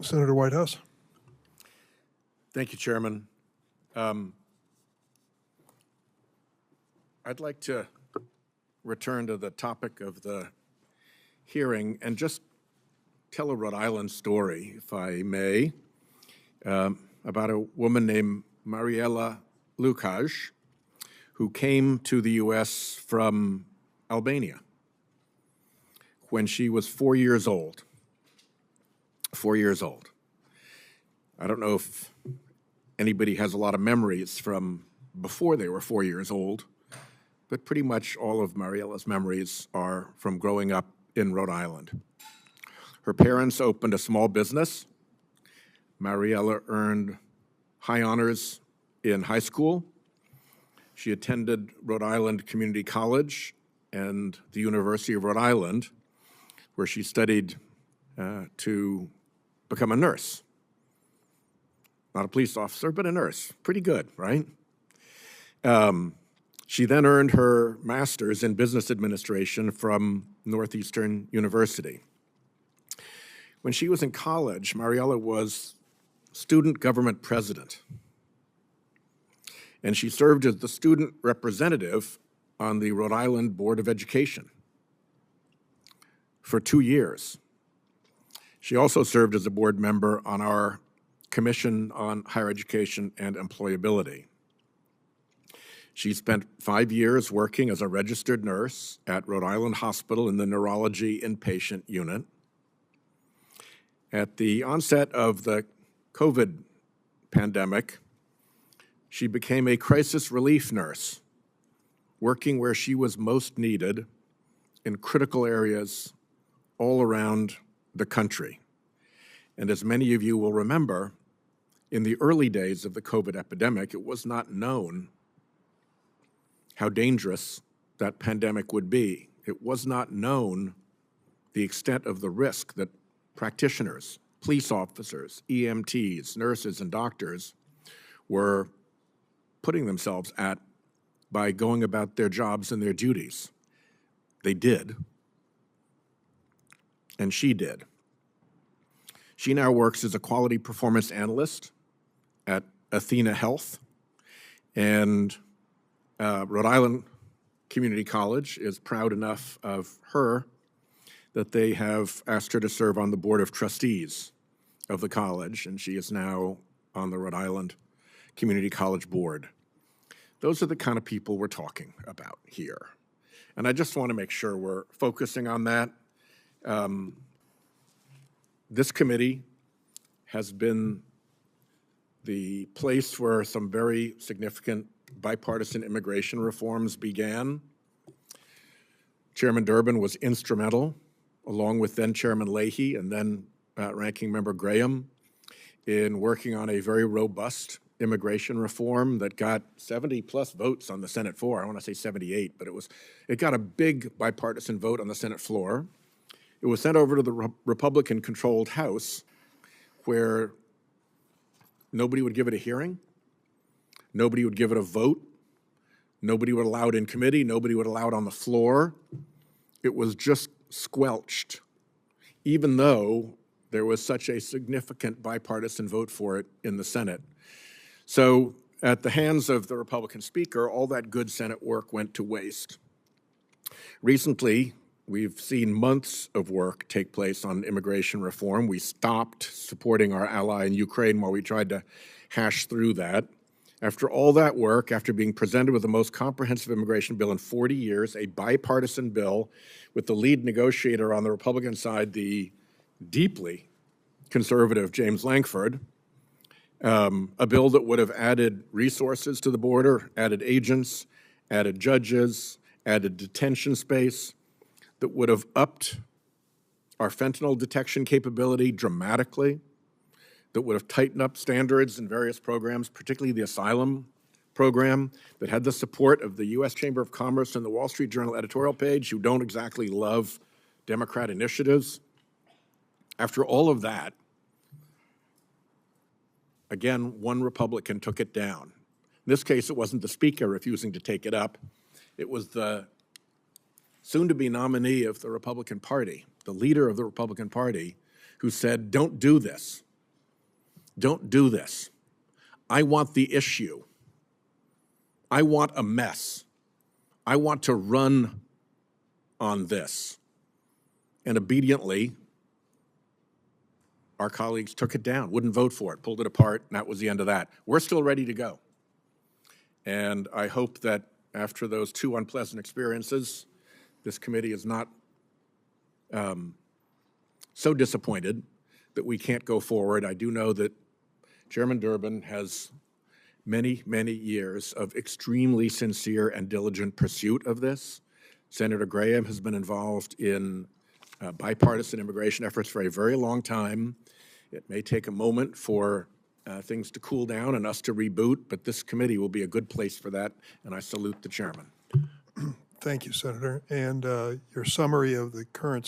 Senator Whitehouse. Thank you, Chairman. I'd like to return to the topic of the hearing and just tell a Rhode Island story, if I may, about a woman named Mariela Lukács, who came to the U.S. from Albania when she was 4 years old. 4 years old. I don't know if anybody has a lot of memories from before they were 4 years old, but pretty much all of Mariela's memories are from growing up in Rhode Island. Her parents opened a small business. Mariela earned high honors in high school. She attended Rhode Island Community College and the University of Rhode Island, where she studied to become a nurse. Not a police officer, but a nurse. Pretty good, right? She then earned her master's in business administration from Northeastern University. When she was in college, Mariela was student government president, and she served as the student representative on the Rhode Island Board of Education for 2 years. She also served as a board member on our Commission on Higher Education and Employability. She spent 5 years working as a registered nurse at Rhode Island Hospital in the neurology inpatient unit. At the onset of the COVID pandemic, she became a crisis relief nurse, working where she was most needed in critical areas all around the country. And as many of you will remember, in the early days of the COVID epidemic, it was not known how dangerous that pandemic would be. It was not known the extent of the risk that practitioners, police officers, EMTs, nurses, and doctors were putting themselves at by going about their jobs and their duties. They did, and she did. She now works as a quality performance analyst at Athena Health, and Rhode Island Community College is proud enough of her that they have asked her to serve on the Board of Trustees of the college, and she is now on the Rhode Island Community College Board. Those are the kind of people we're talking about here. And I just want to make sure we're focusing on that. This committee has been the place where some very significant bipartisan immigration reforms began. Chairman Durbin was instrumental, along with then Chairman Leahy and then Ranking Member Graham, in working on a very robust immigration reform that got 70-plus votes on the Senate floor. I want to say 78, but it got a big bipartisan vote on the Senate floor. It was sent over to the Republican-controlled House, where nobody would give it a hearing, nobody would give it a vote, nobody would allow it in committee, nobody would allow it on the floor. It was just squelched, even though there was such a significant bipartisan vote for it in the Senate. So at the hands of the Republican Speaker, all that good Senate work went to waste. Recently, we've seen months of work take place on immigration reform. We stopped supporting our ally in Ukraine while we tried to hash through that. After all that work, after being presented with the most comprehensive immigration bill in 40 years, a bipartisan bill with the lead negotiator on the Republican side, the deeply conservative James Lankford, a bill that would have added resources to the border, added agents, added judges, added detention space, that would have upped our fentanyl detection capability dramatically, that would have tightened up standards in various programs, particularly the asylum program, that had the support of the U.S. Chamber of Commerce and the Wall Street Journal editorial page, who don't exactly love Democrat initiatives. After all of that, again, one Republican took it down. In this case, it wasn't the Speaker refusing to take it up. It was the soon-to-be nominee of the Republican Party, the leader of the Republican Party, who said, "Don't do this. Don't do this. I want the issue. I want a mess. I want to run on this. And obediently, our colleagues took it down, wouldn't vote for it, pulled it apart, and that was the end of that. We're still ready to go. And I hope that after those two unpleasant experiences, this committee is not so disappointed that we can't go forward. I do know that Chairman Durbin has many, many years of extremely sincere and diligent pursuit of this. Senator Graham has been involved in bipartisan immigration efforts for a very long time. It may take a moment for things to cool down and us to reboot, but this committee will be a good place for that, and I salute the chairman. Thank you, Senator. And your summary of the current